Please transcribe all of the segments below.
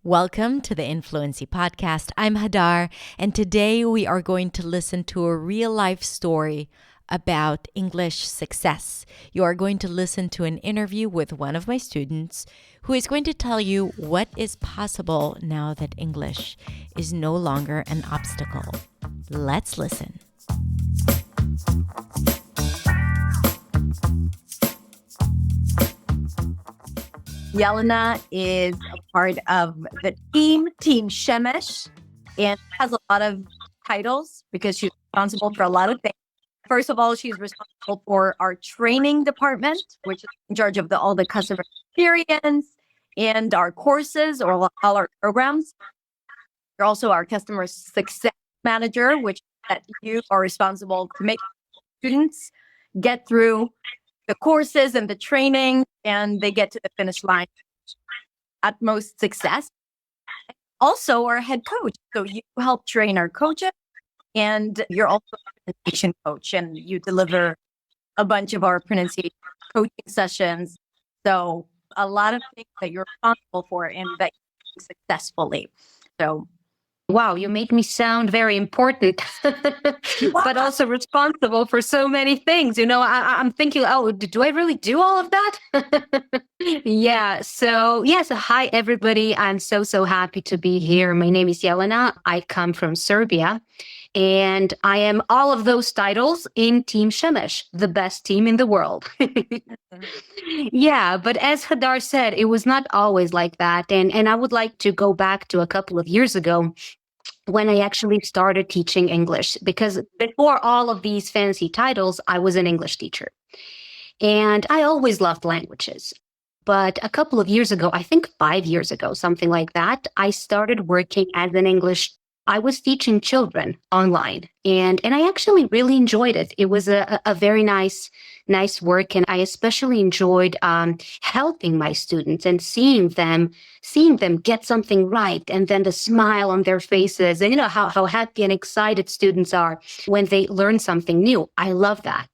Welcome to the Influency Podcast. I'm Hadar, and today we are going to listen to a real life story about English success. You are going to listen to an interview with one of my students who is going to tell you what is possible now that English is no longer an obstacle. Let's listen. Jelena is a part of the Team Shemesh, and has a lot of titles because she's responsible for a lot of things. First of all, she's responsible for our training department, which is in charge of all the customer experience and our courses or all our programs. You're also our customer success manager, which is that you are responsible to make students get through the courses and the training, and they get to the finish line utmost success. Also, our head coach. So you help train our coaches, and you're also a pronunciation coach, and you deliver a bunch of our pronunciation coaching sessions. So a lot of things that you're responsible for and that you do successfully. So wow, you make me sound very important, but also responsible for so many things. I'm thinking, oh, do I really do all of that? Yeah. So, hi, everybody. I'm so happy to be here. My name is Jelena. I come from Serbia. And I am all of those titles in Team Shemesh, the best team in the world. Yeah, but as Hadar said, it was not always like that. And I would like to go back to a couple of years ago when I actually started teaching English, because before all of these fancy titles, I was an English teacher. And I always loved languages. But a couple of years ago, I think 5 years ago, something like that, I started working as an English. I was teaching children online, and I actually really enjoyed it. It was a very nice work, and I especially enjoyed helping my students and seeing them get something right, and then the smile on their faces, and how happy and excited students are when they learn something new. I love that.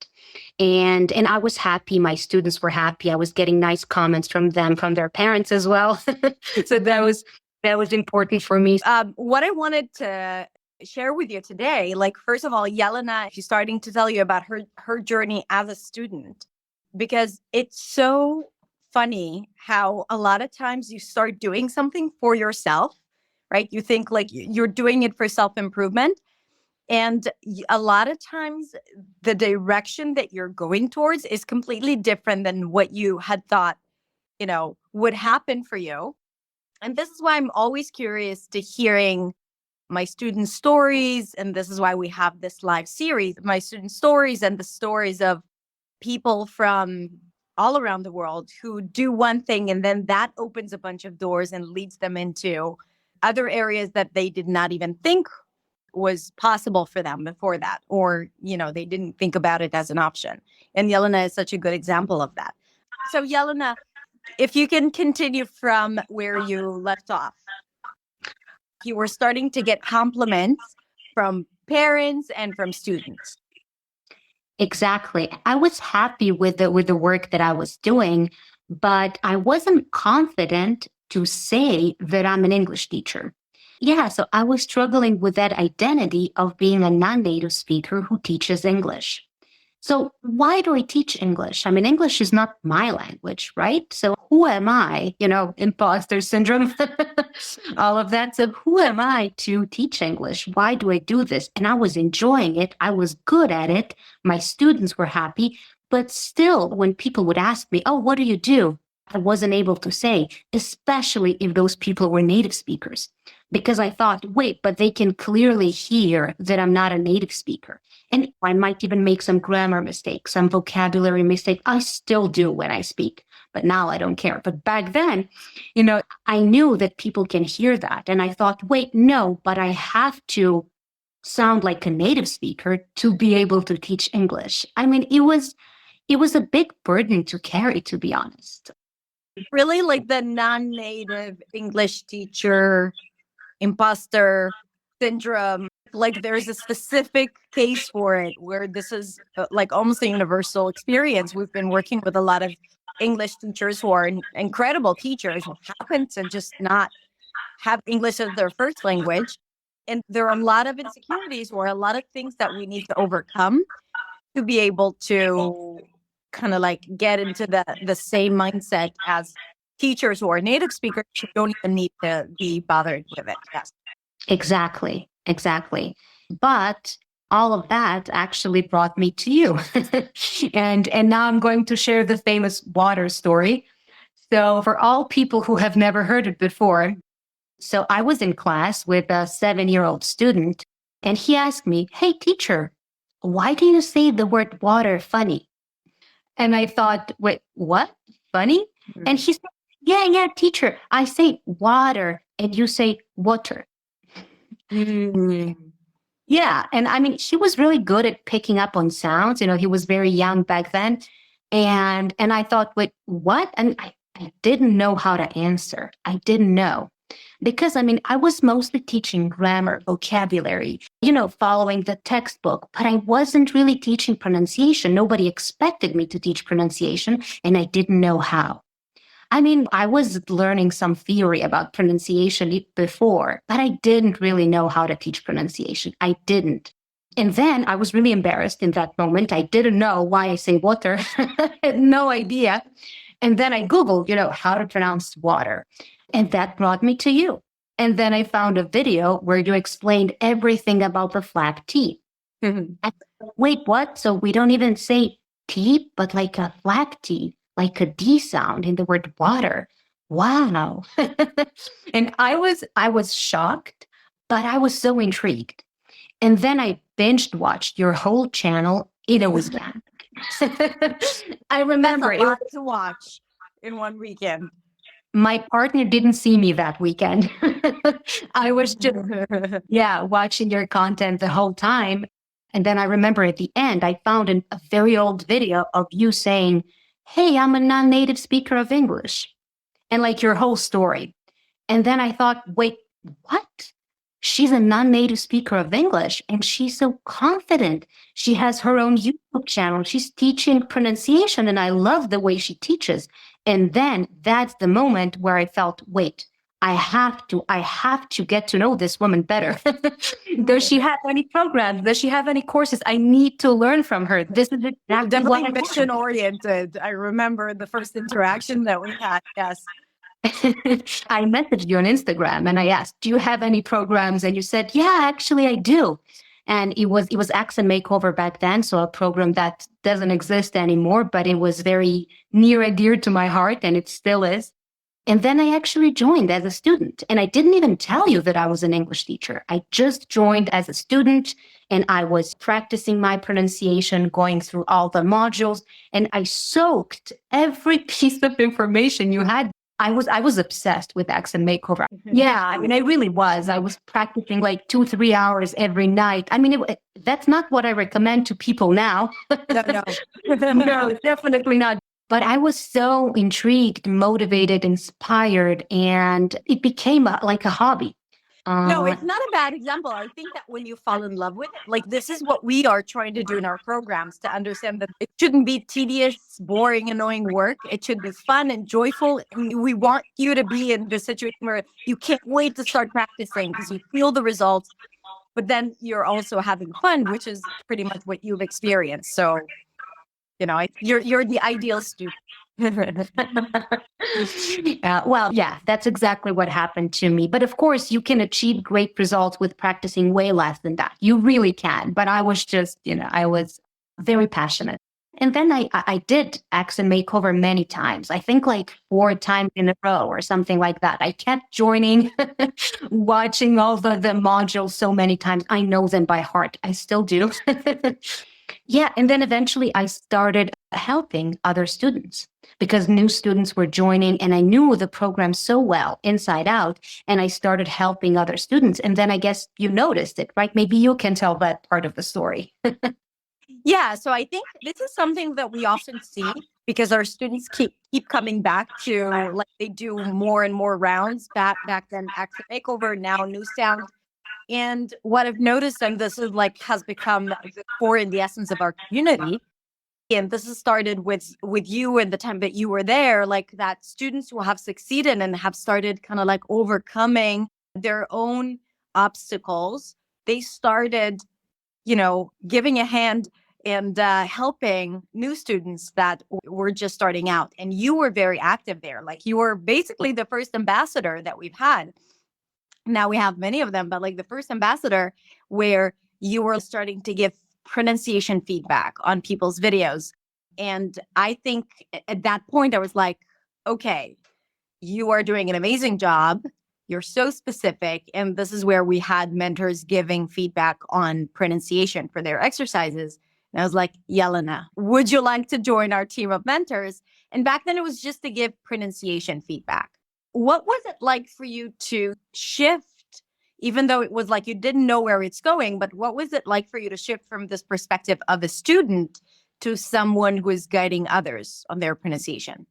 And I was happy. My students were happy. I was getting nice comments from them, from their parents as well. So that was important for me. What I wanted to share with you today, first of all, Jelena, she's starting to tell you about her journey as a student, because it's so funny how a lot of times you start doing something for yourself, right? You think you're doing it for self-improvement. And a lot of times the direction that you're going towards is completely different than what you had thought, would happen for you. And this is why I'm always curious to hearing my students' stories. And this is why we have this live series, my students' stories and the stories of people from all around the world who do one thing, and then that opens a bunch of doors and leads them into other areas that they did not even think was possible for them before that, or, they didn't think about it as an option. And Jelena is such a good example of that. So Jelena, if you can continue from where you left off. You were starting to get compliments from parents and from students. Exactly. I was happy with the work that I was doing, but I wasn't confident to say that I'm an English teacher. Yeah, so I was struggling with that identity of being a non-native speaker who teaches English. So why do I teach English? I mean, English is not my language, right? So who am I? Imposter syndrome, all of that. So who am I to teach English? Why do I do this? And I was enjoying it. I was good at it. My students were happy. But still, when people would ask me, oh, what do you do? I wasn't able to say, especially if those people were native speakers, because I thought, wait, but they can clearly hear that I'm not a native speaker. And I might even make some grammar mistakes, some vocabulary mistake. I still do when I speak, but now I don't care. But back then, I knew that people can hear that. And I thought, wait, no, but I have to sound like a native speaker to be able to teach English. I mean, it was a big burden to carry, to be honest. Really, like the non-native English teacher, imposter syndrome, there's a specific case for it where this is almost a universal experience. We've been working with a lot of English teachers who are incredible teachers who happen to just not have English as their first language. And there are a lot of insecurities or a lot of things that we need to overcome to be able to kind of like get into the same mindset as teachers who are native speakers who don't even need to be bothered with it. Yes. Exactly, exactly. But all of that actually brought me to you. And now I'm going to share the famous water story. So for all people who have never heard it before, so I was in class with a 7-year-old student, and he asked me, "Hey, teacher, why do you say the word water funny?" And I thought, "Wait, what? Funny?" And he said, "Yeah, yeah, teacher, I say water and you say water." Mm. Yeah. And I mean, she was really good at picking up on sounds. He was very young back then. And I thought, wait, what? And I didn't know how to answer. I didn't know. Because I mean, I was mostly teaching grammar, vocabulary, following the textbook, but I wasn't really teaching pronunciation. Nobody expected me to teach pronunciation, and I didn't know how. I mean, I was learning some theory about pronunciation before, but I didn't really know how to teach pronunciation. I didn't. And then I was really embarrassed in that moment. I didn't know why I say water. I had no idea. And then I Googled, how to pronounce water. And that brought me to you. And then I found a video where you explained everything about the flat T. Mhm. Wait, what? So we don't even say T, but like a flat T, like a D sound in the word water. Wow. And I was shocked, but I was so intrigued. And then I binged watched your whole channel in a weekend. I That's remember a lot to watch in one weekend. my partner didn't see me that weekend. I was just, yeah, watching your content the whole time. And then I remember at the end, I found a very old video of you saying, "Hey, I'm a non native speaker of English," and like your whole story. And then I thought, wait, what? She's a non native speaker of English and she's so confident. She has her own YouTube channel. She's teaching pronunciation, and I love the way she teaches. And then that's the moment where I felt, wait, I have to get to know this woman better. Does she have any programs? Does she have any courses? I need to learn from her. This is exactly Definitely what I mission want. oriented. I remember the first interaction that we had. Yes. I messaged you on Instagram and I asked, "Do you have any programs?" And you said, "Yeah, actually I do." And it was accent makeover back then, so a program that doesn't exist anymore, but it was very near and dear to my heart, and it still is. And then I actually joined as a student. And I didn't even tell you that I was an English teacher. I just joined as a student and I was practicing my pronunciation, going through all the modules, and I soaked every piece of information you had. I was obsessed with accent makeover. Yeah, I mean, I really was. I was practicing like 2-3 hours every night. I mean, that's not what I recommend to people now. No, no. No, definitely not. But I was so intrigued, motivated, inspired, and it became like a hobby. No, Uh, it's not a bad example. I think that when you fall in love with it, like this is what we are trying to do in our programs to understand that it shouldn't be tedious, boring, annoying work. It should be fun and joyful. And we want you to be in the situation where you can't wait to start practicing because you feel the results, but then you're also having fun, which is pretty much what you've experienced. So, you're the ideal student. well, yeah, that's exactly what happened to me. But of course, you can achieve great results with practicing way less than that. You really can. But I was just, I was very passionate. And then I did accent makeover many times. I think like 4 times in a row or something like that. I kept joining, watching all the modules so many times. I know them by heart. I still do. Yeah. And then eventually I started helping other students because new students were joining and I knew the program so well inside out. And I started helping other students. And then I guess you noticed it, right? Maybe you can tell that part of the story. Yeah, so I think this is something that we often see because our students keep coming back to, like, they do more and more rounds back then Accent Makeover, now New Sound. And what I've noticed, and this is like has become the core in the essence of our community, and this has started with you and the time that you were there, like that students who have succeeded and have started kind of like overcoming their own obstacles. They started, giving a hand and helping new students that were just starting out. And you were very active there. Like you were basically the first ambassador that we've had. Now we have many of them, but like the first ambassador where you were starting to give pronunciation feedback on people's videos. And I think at that point, I was like, okay, you are doing an amazing job. You're so specific. And this is where we had mentors giving feedback on pronunciation for their exercises. And I was like, Jelena, would you like to join our team of mentors? And back then it was just to give pronunciation feedback. What was it like for you to shift, even though it was like you didn't know where it's going, but what was it like for you to shift from this perspective of a student to someone who is guiding others on their pronunciation?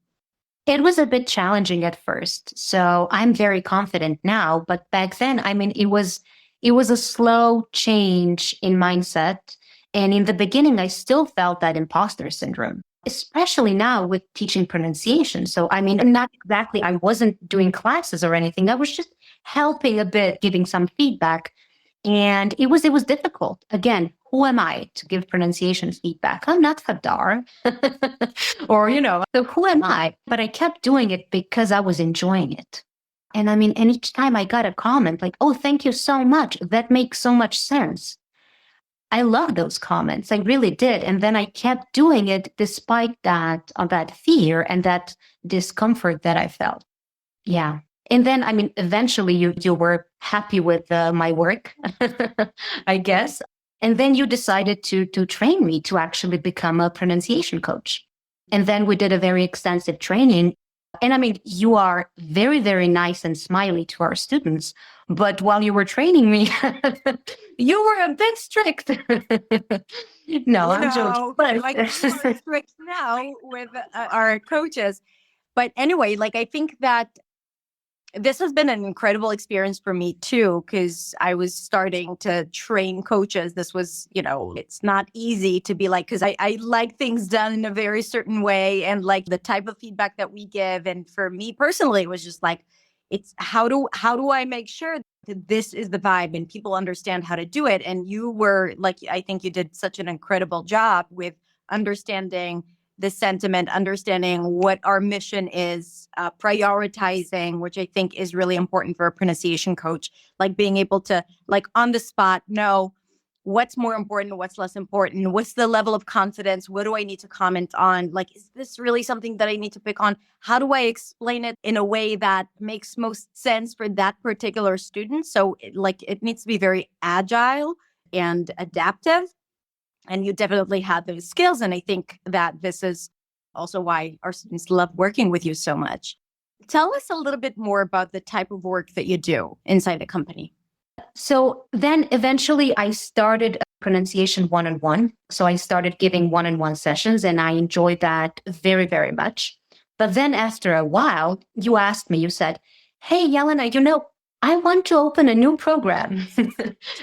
It was a bit challenging at first. So I'm very confident now, but back then, it was a slow change in mindset. And in the beginning, I still felt that imposter syndrome, especially now with teaching pronunciation. So not exactly, I wasn't doing classes or anything. I was just helping a bit, giving some feedback. And it was difficult. Again, who am I to give pronunciation feedback? I'm not Fadar. So who am I? But I kept doing it because I was enjoying it. And each time I got a comment like, oh, thank you so much. That makes so much sense. I love those comments. I really did. And then I kept doing it despite that fear and that discomfort that I felt. Yeah. And then, eventually you were happy with my work, I guess. And then you decided to train me to actually become a pronunciation coach. And then we did a very extensive training. And you are very, very nice and smiley to our students. But while you were training me, you were a bit strict. No, I'm joking. Like you are strict now with our coaches. But anyway, like I think that this has been an incredible experience for me too, because I was starting to train coaches. This was, it's not easy to be like, because I like things done in a very certain way and like the type of feedback that we give. And for me personally, it was just like, it's how do I make sure that this is the vibe and people understand how to do it? And you were like, I think you did such an incredible job with understanding the sentiment, understanding what our mission is, prioritizing, which I think is really important for a pronunciation coach, like being able to, like on the spot, know what's more important, what's less important, what's the level of confidence, what do I need to comment on? Like, is this really something that I need to pick on? How do I explain it in a way that makes most sense for that particular student? So it needs to be very agile and adaptive. And you definitely had those skills. And I think that this is also why our students love working with you so much. Tell us a little bit more about the type of work that you do inside the company. So then eventually I started pronunciation one-on-one. So I started giving one-on-one sessions and I enjoyed that very, very much. But then after a while, you asked me, you said, hey, Jelena, I want to open a new program.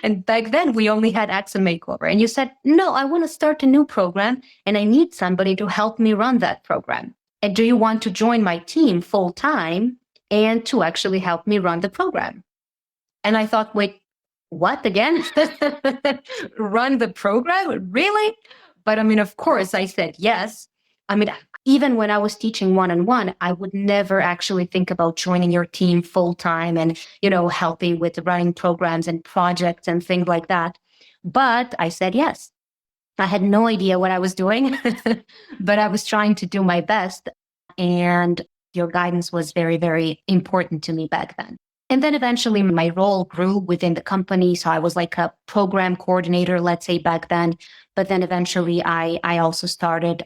And back then we only had Accent Makeover. And you said, no, I want to start a new program and I need somebody to help me run that program. And do you want to join my team full time and to actually help me run the program? And I thought, wait, what again? Run the program? Really? But of course I said yes. Even when I was teaching one-on-one, I would never actually think about joining your team full time and, helping with running programs and projects and things like that. But I said yes. I had no idea what I was doing, but I was trying to do my best. And your guidance was very, very important to me back then. And then eventually my role grew within the company. So I was like a program coordinator, let's say back then. But then eventually I also started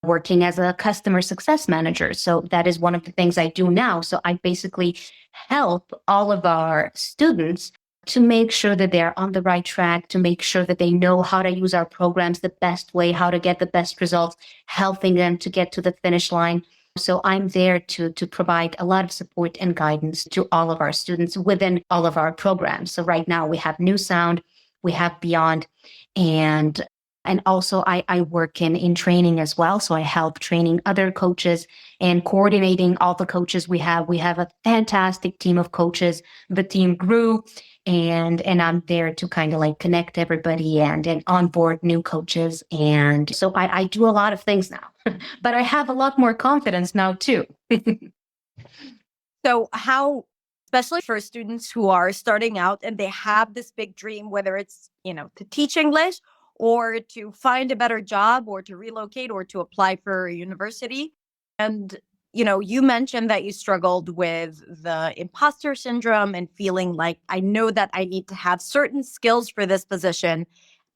working as a customer success manager. So that is one of the things I do now. So I basically help all of our students to make sure that they're on the right track, to make sure that they know how to use our programs the best way, how to get the best results, helping them to get to the finish line. So I'm there to provide a lot of support and guidance to all of our students within all of our programs. So right now we have New Sound, we have Beyond, and And also I work in training as well. So I help training other coaches and coordinating all the coaches we have. We have a fantastic team of coaches. The team grew and I'm there to kind of like connect everybody and onboard new coaches. And so I do a lot of things now, but I have a lot more confidence now too. So how, especially for students who are starting out and they have this big dream, whether it's, to teach English or to find a better job or to relocate or to apply for a university. And, you mentioned that you struggled with the imposter syndrome and feeling like, I know that I need to have certain skills for this position.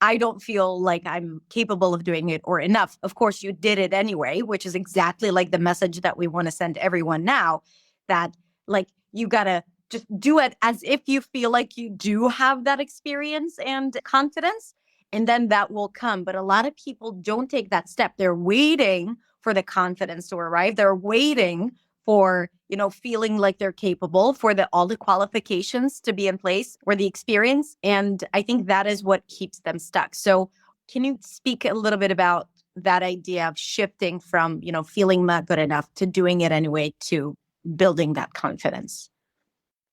I don't feel like I'm capable of doing it or enough. Of course, you did it anyway, which is exactly like the message that we want to send everyone now, that like you gotta just do it as if you feel like you do have that experience and confidence, and then that will come. But a lot of people don't take that step. They're waiting for the confidence to arrive. They're waiting for, feeling like they're capable, for all the qualifications to be in place or the experience. And I think that is what keeps them stuck. So can you speak a little bit about that idea of shifting from, feeling not good enough to doing it anyway, to building that confidence?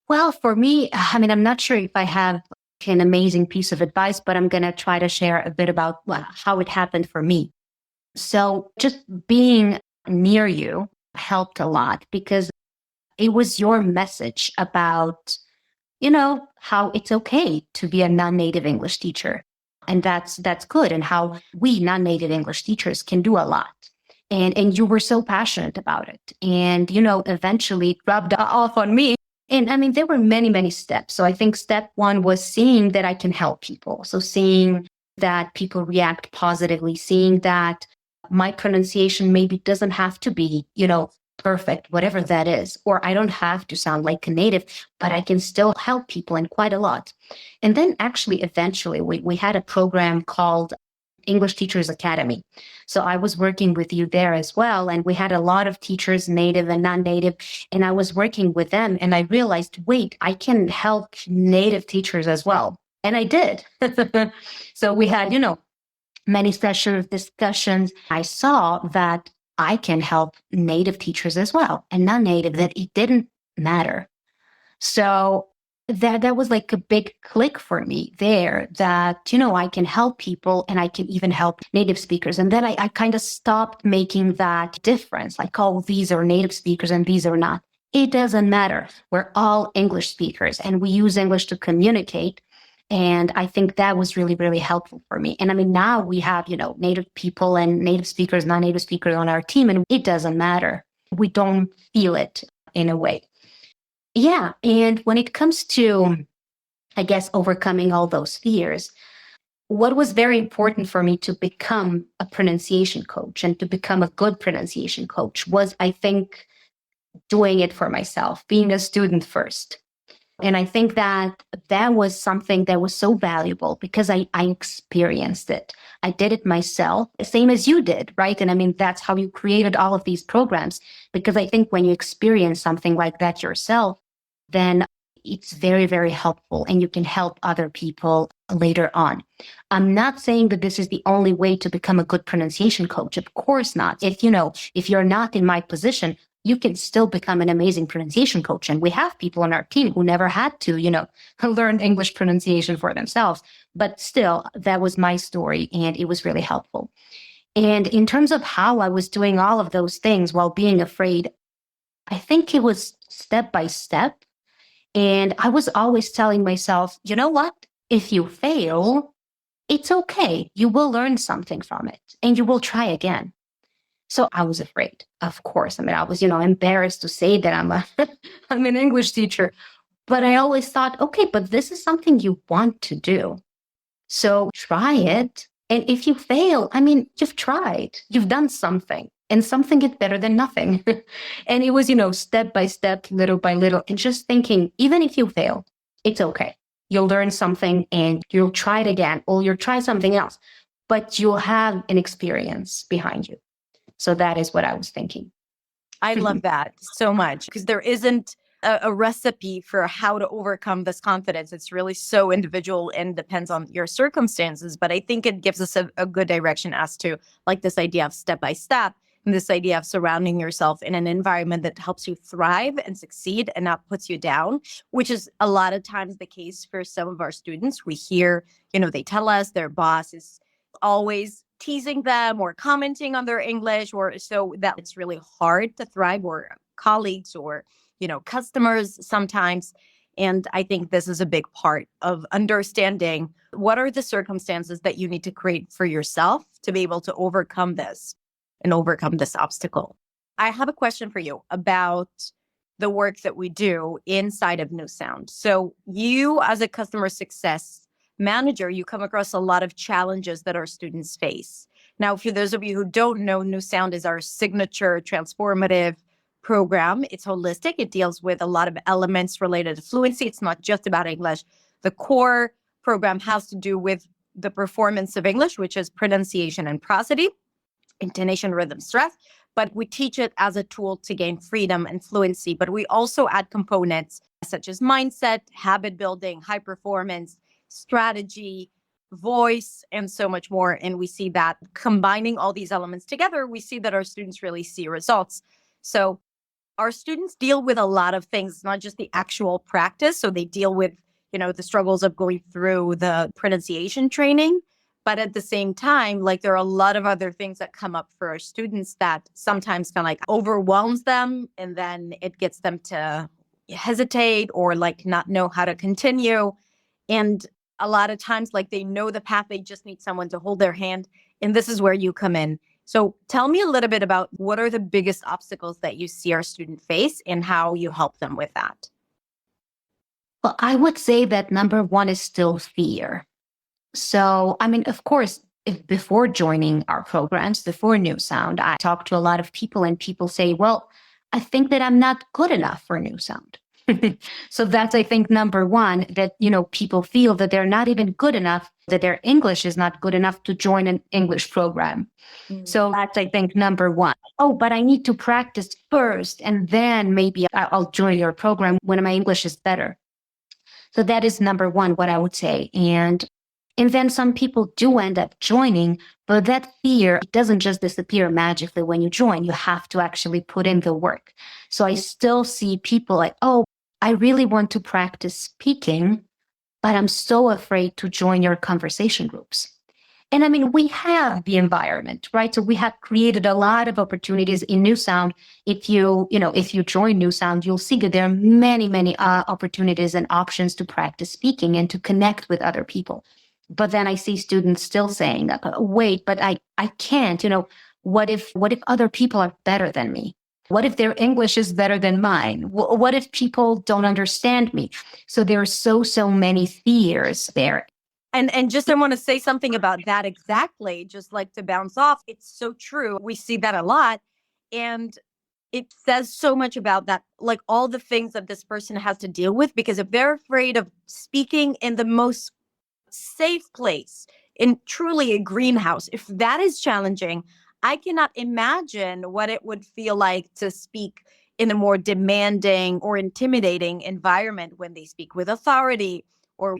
Well, for me, I mean, I'm not sure if I have an amazing piece of advice, but I'm going to try to share a bit about how it happened for me. So just being near you helped a lot because it was your message about, how it's okay to be a non-native English teacher. And that's good. And how we non-native English teachers can do a lot. And you were so passionate about it. And, eventually it rubbed off on me. And I mean, there were many, many steps. So I think step one was seeing that I can help people. So seeing that people react positively, seeing that my pronunciation maybe doesn't have to be, perfect, whatever that is, or I don't have to sound like a native, but I can still help people and quite a lot. And then actually, eventually, we had a program called English Teachers Academy. So I was working with you there as well. And we had a lot of teachers, native and non-native. And I was working with them and I realized, wait, I can help native teachers as well. And I did. So we had, many sessions of discussions. I saw that I can help native teachers as well and non-native, that it didn't matter. So that was like a big click for me there, that, I can help people and I can even help native speakers. And then I kind of stopped making that difference, like, oh, these are native speakers and these are not. It doesn't matter. We're all English speakers and we use English to communicate. And I think that was really, really helpful for me. And I mean, now we have, native people and native speakers, non-native speakers on our team, and it doesn't matter. We don't feel it in a way. Yeah. And when it comes to, I guess, overcoming all those fears, what was very important for me to become a pronunciation coach and to become a good pronunciation coach was, I think, doing it for myself, being a student first. And I think that was something that was so valuable because I experienced it. I did it myself, same as you did, right? And I mean, that's how you created all of these programs. Because I think when you experience something like that yourself, then it's very, very helpful and you can help other people later on. I'm not saying that this is the only way to become a good pronunciation coach. Of course not. If you're not in my position, you can still become an amazing pronunciation coach. And we have people on our team who never had to, learn English pronunciation for themselves. But still, that was my story and it was really helpful. And in terms of how I was doing all of those things while being afraid, I think it was step by step. And I was always telling myself, you know what? If you fail, it's okay. You will learn something from it and you will try again. So I was afraid, of course. I mean, I was, embarrassed to say that I'm an English teacher, but I always thought, okay, but this is something you want to do. So try it. And if you fail, I mean, you've tried, you've done something and something is better than nothing. And it was, step by step, little by little, and just thinking, even if you fail, it's okay. You'll learn something and you'll try it again, or you'll try something else, but you'll have an experience behind you. So that is what I was thinking. I love that so much because there isn't a recipe for how to overcome this confidence. It's really so individual and depends on your circumstances. But I think it gives us a good direction as to like this idea of step by step and this idea of surrounding yourself in an environment that helps you thrive and succeed and not puts you down, which is a lot of times the case for some of our students. We hear, they tell us their boss is always teasing them or commenting on their English, or so that it's really hard to thrive, or colleagues or customers sometimes. And I think this is a big part of understanding what are the circumstances that you need to create for yourself to be able to overcome this and overcome this obstacle. I have a question for you about the work that we do inside of New Sound. So you, as a customer success manager, you come across a lot of challenges that our students face. Now, for those of you who don't know, New Sound is our signature transformative program. It's holistic. It deals with a lot of elements related to fluency. It's not just about English. The core program has to do with the performance of English, which is pronunciation and prosody, intonation, rhythm, stress. But we teach it as a tool to gain freedom and fluency. But we also add components such as mindset, habit building, high performance, strategy, voice, and so much more. And we see that combining all these elements together, we see that our students really see results. So our students deal with a lot of things, not just the actual practice. So they deal with, the struggles of going through the pronunciation training. But at the same time, like there are a lot of other things that come up for our students that sometimes kind of like overwhelms them. And then it gets them to hesitate or like not know how to continue. And a lot of times, like they know the path, they just need someone to hold their hand. And this is where you come in. So tell me a little bit about what are the biggest obstacles that you see our student face and how you help them with that. Well, I would say that number one is still fear. So, I mean, of course, if before joining our programs, before New Sound, I talk to a lot of people and people say, well, I think that I'm not good enough for New Sound. So that's, I think, number one, that, people feel that they're not even good enough, that their English is not good enough to join an English program. So that's, I think, number one. Oh, but I need to practice first, and then maybe I'll join your program when my English is better. So that is number one, what I would say. And then some people do end up joining, but that fear doesn't just disappear magically when you join. You have to actually put in the work. So I still see people like, oh, I really want to practice speaking, but I'm so afraid to join your conversation groups. And I mean, we have the environment, right? So we have created a lot of opportunities in New Sound. If you join New Sound, you'll see that there are many, many opportunities and options to practice speaking and to connect with other people. But then I see students still saying, wait, but I can't, what if other people are better than me? What if their English is better than mine? What if people don't understand me? So there are so many fears there. And just I want to say something about that exactly, just like to bounce off. It's so true. We see that a lot. And it says so much about that, like all the things that this person has to deal with, because if they're afraid of speaking in the most safe place, in truly a greenhouse, if that is challenging, I cannot imagine what it would feel like to speak in a more demanding or intimidating environment when they speak with authority or,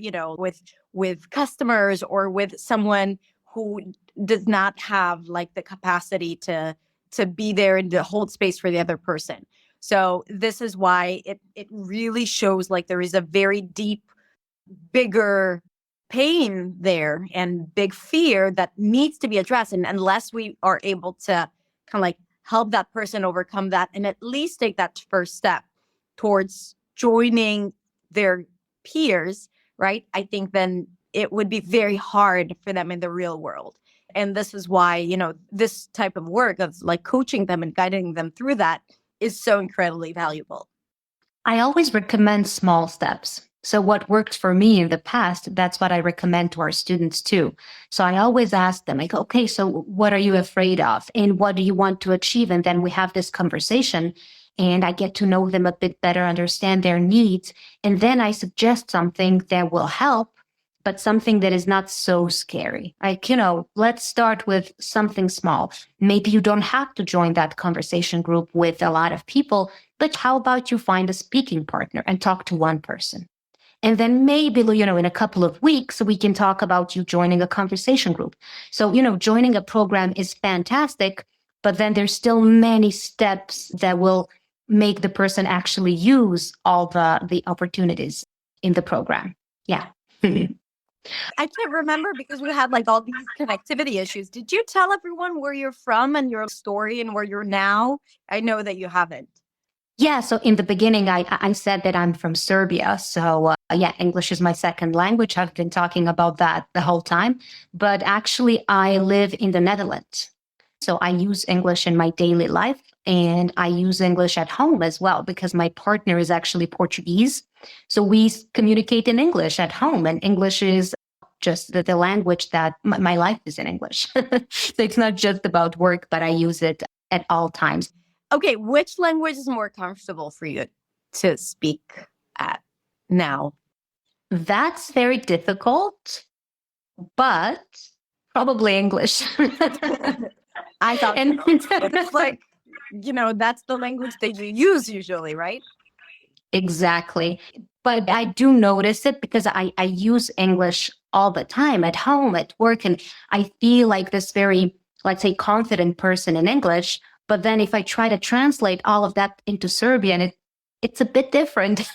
with customers or with someone who does not have like the capacity to be there and to hold space for the other person. So this is why it really shows like there is a very deep, bigger pain there and big fear that needs to be addressed. And unless we are able to kind of like help that person overcome that and at least take that first step towards joining their peers, right? I think then it would be very hard for them in the real world. And this is why, this type of work of like coaching them and guiding them through that is so incredibly valuable. I always recommend small steps. So what worked for me in the past, that's what I recommend to our students too. So I always ask them, like, okay, so what are you afraid of? And what do you want to achieve? And then we have this conversation and I get to know them a bit better, understand their needs. And then I suggest something that will help, but something that is not so scary. Like, let's start with something small. Maybe you don't have to join that conversation group with a lot of people. But how about you find a speaking partner and talk to one person? And then maybe, in a couple of weeks, we can talk about you joining a conversation group. So, joining a program is fantastic, but then there's still many steps that will make the person actually use all the opportunities in the program. Yeah. I can't remember because we had like all these connectivity issues. Did you tell everyone where you're from and your story and where you're now? I know that you haven't. Yeah, so in the beginning, I said that I'm from Serbia. So, yeah, English is my second language. I've been talking about that the whole time. But actually, I live in the Netherlands. So I use English in my daily life, and I use English at home as well because my partner is actually Portuguese. So we communicate in English at home, and English is just the language that my life is in English. So it's not just about work, but I use it at all times. Okay, which language is more comfortable for you to speak at now? That's very difficult, but probably English. I thought And it's like, that's the language that you use usually, right? exactly. But I do notice it because I use English all the time at home, at work, and I feel like this very, let's say, confident person in English. But then if I try to translate all of that into Serbian, it's a bit different.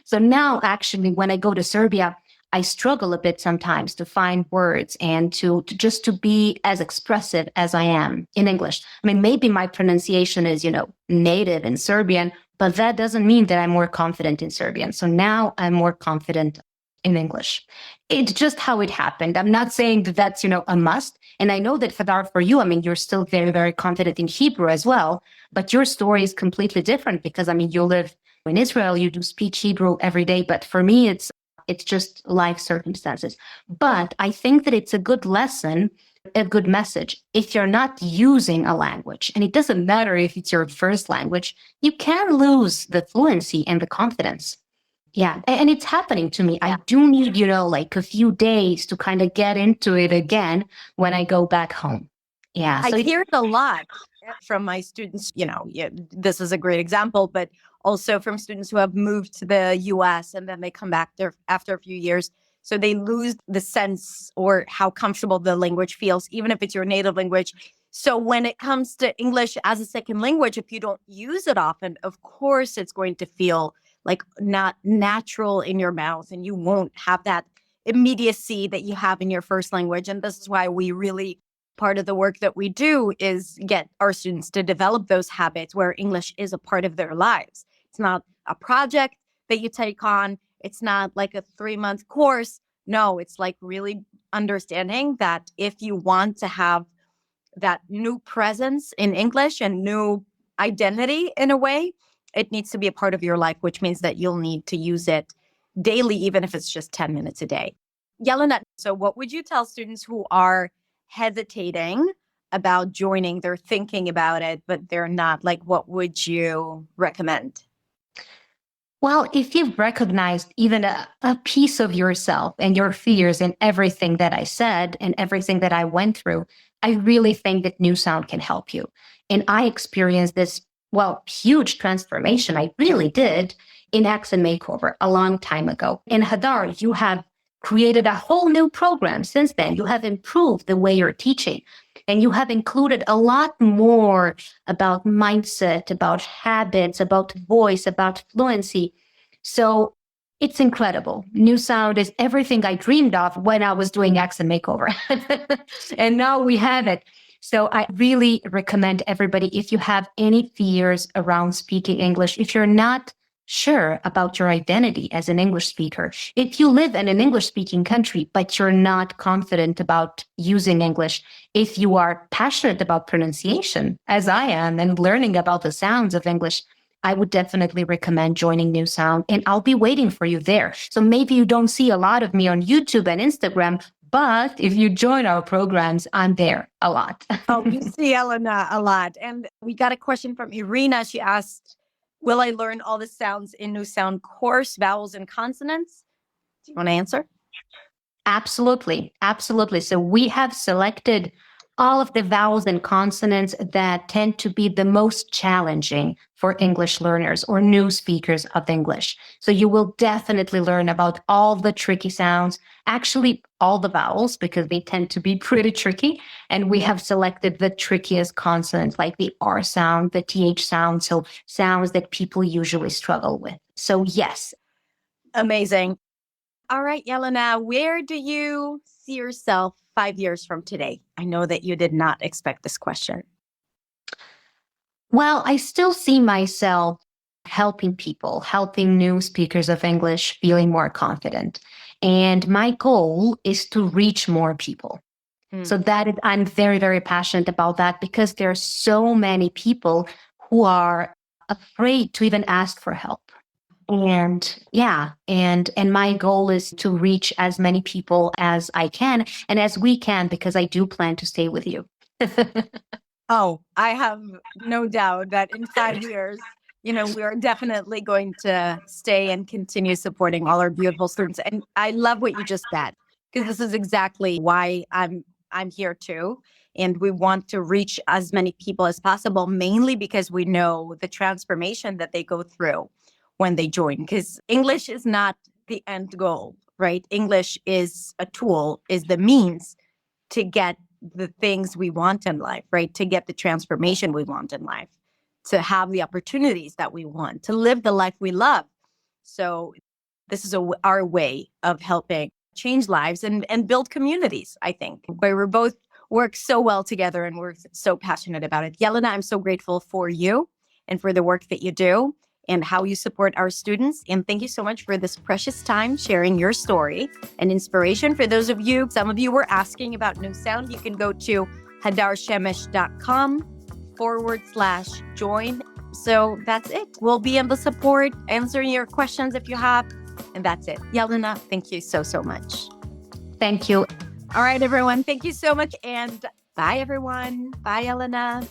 So now, actually, when I go to Serbia, I struggle a bit sometimes to find words and to just to be as expressive as I am in English. I mean, maybe my pronunciation is, native in Serbian, but that doesn't mean that I'm more confident in Serbian. So now I'm more confident in English. It's just how it happened. I'm not saying that that's, a must. And I know that Fadar, for you, I mean, you're still very, very confident in Hebrew as well, but your story is completely different because, I mean, you live in Israel, you do speak Hebrew every day. But for me, it's just life circumstances. But I think that it's a good lesson, a good message. If you're not using a language, and it doesn't matter if it's your first language, you can lose the fluency and the confidence. Yeah. And it's happening to me. I do need, like a few days to kind of get into it again when I go back home. Yeah. I So hear it a lot from my students. This is a great example, but also from students who have moved to the US and then they come back there after a few years. So they lose the sense or how comfortable the language feels, even if it's your native language. So when it comes to English as a second language, if you don't use it often, of course, it's going to feel like not natural in your mouth and you won't have that immediacy that you have in your first language. And this is why we really part of the work that we do is get our students to develop those habits where English is a part of their lives. It's not a project that you take on. It's not like a 3-month course. No, it's like really understanding that if you want to have that new presence in English and new identity in a way, it needs to be a part of your life, which means that you'll need to use it daily, even if it's just 10 minutes a day. Jelena, so what would you tell students who are hesitating about joining? They're thinking about it, but they're not. Like, what would you recommend? well, if you've recognized even a piece of yourself and your fears and everything that I said and everything that I went through, I really think that New Sound can help you. And I experienced this, well, huge transformation. I really did in Accent Makeover a long time ago. In Hadar, you have created a whole new program since then. You have improved the way you're teaching and you have included a lot more about mindset, about habits, about voice, about fluency. So it's incredible. New Sound is everything I dreamed of when I was doing Accent Makeover. And now we have it. So I really recommend everybody, if you have any fears around speaking English, if you're not sure about your identity as an English speaker, if you live in an English speaking country, but you're not confident about using English, if you are passionate about pronunciation, as I am, and learning about the sounds of English, I would definitely recommend joining New Sound, and I'll be waiting for you there. So maybe you don't see a lot of me on YouTube and Instagram, but if you join our programs, I'm there a lot. Oh, you see Jelena a lot. And we got a question from Irina. She asked, will I learn all the sounds in New Sound course, vowels and consonants? Do you want to answer? Absolutely. Absolutely. So we have selected all of the vowels and consonants that tend to be the most challenging for English learners or new speakers of English. So you will definitely learn about all the tricky sounds, actually all the vowels, because they tend to be pretty tricky. And we have selected the trickiest consonants like the R sound, the TH sound. So sounds that people usually struggle with. So yes. Amazing. All right, Jelena, where do you see yourself 5 years from today? I know that you did not expect this question. Well, I still see myself helping people, helping new speakers of English feeling more confident. And my goal is to reach more people. So that is, I'm very, very passionate about that because there are so many people who are afraid to even ask for help. And yeah, and my goal is to reach as many people as I can and as we can, because I do plan to stay with you. Oh, I have no doubt that in 5 years, we are definitely going to stay and continue supporting all our beautiful students. And I love what you just said, because this is exactly why I'm here too. And we want to reach as many people as possible, mainly because we know the transformation that they go through when they join. Because English is not the end goal, right? English is a tool, is the means to get the things we want in life, right? To get the transformation we want in life, to have the opportunities that we want, to live the life we love. So this is our way of helping change lives and build communities, I think, where we both work so well together and we're so passionate about it. Jelena, I'm so grateful for you and for the work that you do and how you support our students. And thank you so much for this precious time sharing your story and inspiration. For those of you, some of you were asking about New Sound, you can go to hadarshemish.com/join. So that's it. We'll be in the support, answering your questions if you have. And that's it. Jelena, thank you so, so much. Thank you. All right, everyone. Thank you so much. And bye, everyone. Bye, Jelena.